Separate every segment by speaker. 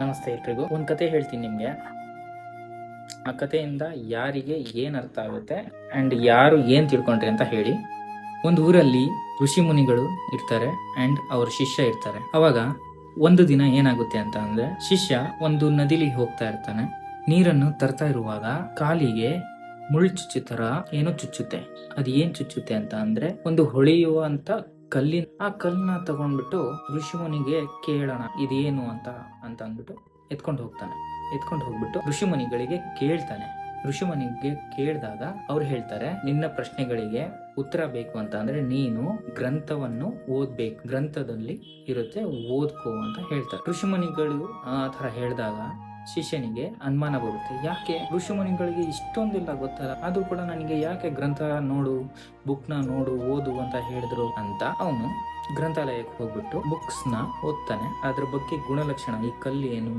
Speaker 1: ನಮಸ್ತೆ ಎಲ್ರಿಗೂ. ಒಂದು ಕತೆ ಹೇಳ್ತೀನಿ ನಿಮಗೆ. ಆ ಕಥೆಯಿಂದ ಯಾರಿಗೆ ಏನು ಅರ್ಥ ಆಗುತ್ತೆ ಆ್ಯಂಡ್ ಯಾರು ಏನು ತಿಳ್ಕೊಂಡ್ರಿ ಅಂತ ಹೇಳಿ. ಒಂದು ಊರಲ್ಲಿ ಋಷಿ ಮುನಿಗಳು ಇರ್ತಾರೆ ಆ್ಯಂಡ್ ಅವ್ರ ಶಿಷ್ಯ ಇರ್ತಾರೆ. ಅವಾಗ ಒಂದು ದಿನ ಏನಾಗುತ್ತೆ ಅಂತ ಅಂದರೆ, ಶಿಷ್ಯ ಒಂದು ನದಿಲಿ ಹೋಗ್ತಾ ಇರ್ತಾನೆ. ನೀರನ್ನು ತರ್ತಾ ಇರುವಾಗ ಕಾಲಿಗೆ ಮುಳ್ಳು ಚುಚ್ಚು ಥರ ಏನೋ ಚುಚ್ಚುತ್ತೆ. ಅದು ಏನು ಚುಚ್ಚುತ್ತೆ ಅಂತ ಅಂದರೆ, ಒಂದು ಹೊಳೆಯುವಂಥ ಆ ಕಲ್ಲನ್ನ ತಗೊಂಡ್ಬಿಟ್ಟು ಋಷಿಮುನಿಗೆ ಕೇಳೋಣ ಇದೇನು ಅಂತ ಅಂದ್ಬಿಟ್ಟು ಎತ್ಕೊಂಡು ಹೋಗ್ಬಿಟ್ಟು ಋಷಿಮುನಿಗಳಿಗೆ ಕೇಳ್ತಾನೆ. ಋಷಿಮುನಿಗೆ ಕೇಳಿದಾಗ ಅವ್ರು ಹೇಳ್ತಾರೆ, ನಿನ್ನ ಪ್ರಶ್ನೆಗಳಿಗೆ ಉತ್ತರ ಬೇಕು ಅಂತ ಅಂದ್ರೆ ನೀನು ಗ್ರಂಥವನ್ನು ಓದ್ಬೇಕು, ಗ್ರಂಥದಲ್ಲಿ ಇರುತ್ತೆ ಓದ್ಕೋ ಅಂತ ಹೇಳ್ತಾರೆ. ಋಷಿಮುನಿಗಳು ಆ ತರ ಹೇಳಿದಾಗ ಶಿಷ್ಯನಿಗೆ ಅನುಮಾನ ಬರುತ್ತೆ. ಯಾಕೆ ಋಷಿಮುನಿಗಳಿಗೆ ಇಷ್ಟೊಂದಿಲ್ಲ ಗೊತ್ತಲ್ಲ, ಅದು ಕೂಡ ನನಗೆ ಯಾಕೆ ಗ್ರಂಥ ನೋಡು, ಬುಕ್ನ ನೋಡು, ಓದು ಅಂತ ಹೇಳಿದ್ರು ಅಂತ ಅವನು ಗ್ರಂಥಾಲಯಕ್ಕೆ ಹೋಗ್ಬಿಟ್ಟು ಬುಕ್ಸ್ ನ ಓದ್ತಾನೆ. ಅದ್ರ ಬಗ್ಗೆ ಗುಣಲಕ್ಷಣ, ಈ ಕಲ್ಲು ಏನು,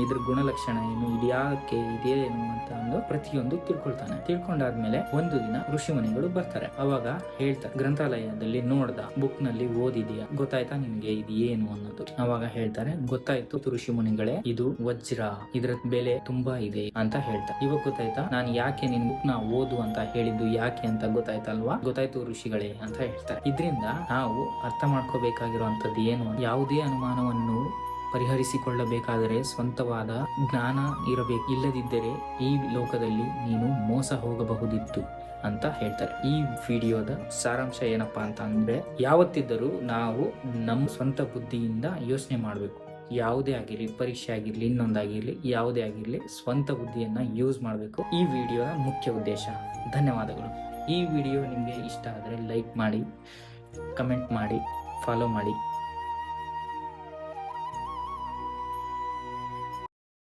Speaker 1: ಇದ್ರ ಗುಣಲಕ್ಷಣ ಏನು, ಇದ್ಯಾಕೆ ಇದೇನು ಅಂತ ಅಂದು ಪ್ರತಿಯೊಂದು ತಿಳ್ಕೊಂಡಾದ್ಮೇಲೆ ಒಂದು ದಿನ ಋಷಿಮುನಿಗಳು ಬರ್ತಾರೆ. ಅವಾಗ ಹೇಳ್ತಾರೆ, ಗ್ರಂಥಾಲಯದಲ್ಲಿ ನೋಡ್ದ, ಬುಕ್ ನಲ್ಲಿ ಓದಿದ್ಯಾ, ಗೊತ್ತಾಯ್ತಾ ನಿಮ್ಗೆ ಇದು ಏನು ಅನ್ನೋದು? ಅವಾಗ ಹೇಳ್ತಾರೆ, ಗೊತ್ತಾಯ್ತು ಋಷಿಮುನಿಗಳೇ, ಇದು ವಜ್ರ, ಇದ್ರ ಬೆಲೆ ತುಂಬಾ ಇದೆ ಅಂತ ಹೇಳ್ತಾರೆ. ಇವಾಗ ಗೊತ್ತಾಯ್ತಾ ನಾನು ಯಾಕೆ ನಿನ್ ಬುಕ್ ನ ಓದು ಅಂತ ಹೇಳಿದ್ದು ಯಾಕೆ ಅಂತ ಗೊತ್ತಾಯ್ತಲ್ವಾ? ಗೊತ್ತಾಯ್ತು ಋಷಿಗಳೇ ಅಂತ ಹೇಳ್ತಾರೆ. ಇದ್ರಿಂದ ನಾವು ಅರ್ಥ ಮಾಡ್ಕೋಬೇಕಾಗಿರುವಂತದ್ದು ಏನು, ಯಾವುದೇ ಅನುಮಾನವನ್ನು ಪರಿಹರಿಸಿಕೊಳ್ಳಬೇಕಾದರೆ ಸ್ವಂತವಾದ ಜ್ಞಾನ ಇರಬೇಕು, ಇಲ್ಲದಿದ್ದರೆ ಈ ಲೋಕದಲ್ಲಿ ನೀನು ಮೋಸ ಹೋಗಬಹುದಿತ್ತು ಅಂತ ಹೇಳ್ತಾರೆ. ಈ ವಿಡಿಯೋದ ಸಾರಾಂಶ ಏನಪ್ಪಾ ಅಂತ ಅಂದ್ರೆ, ಯಾವತ್ತಿದ್ದರೂ ನಾವು ನಮ್ಮ ಸ್ವಂತ ಬುದ್ಧಿಯಿಂದ ಯೋಚನೆ ಮಾಡಬೇಕು. ಯಾವುದೇ ಆಗಿರಲಿ, ಪರೀಕ್ಷೆ ಆಗಿರಲಿ, ಇನ್ನೊಂದಾಗಿರ್ಲಿ, ಯಾವುದೇ ಆಗಿರಲಿ, ಸ್ವಂತ ಬುದ್ಧಿಯನ್ನ ಯೂಸ್ ಮಾಡಬೇಕು. ಈ ವಿಡಿಯೋದ ಮುಖ್ಯ ಉದ್ದೇಶ. ಧನ್ಯವಾದಗಳು. ಈ ವಿಡಿಯೋ ನಿಮಗೆ ಇಷ್ಟ ಆದರೆ ಲೈಕ್ ಮಾಡಿ, ಕಮೆಂಟ್ ಮಾಡಿ, ಫಾಲೋ ಮಾಡಿ.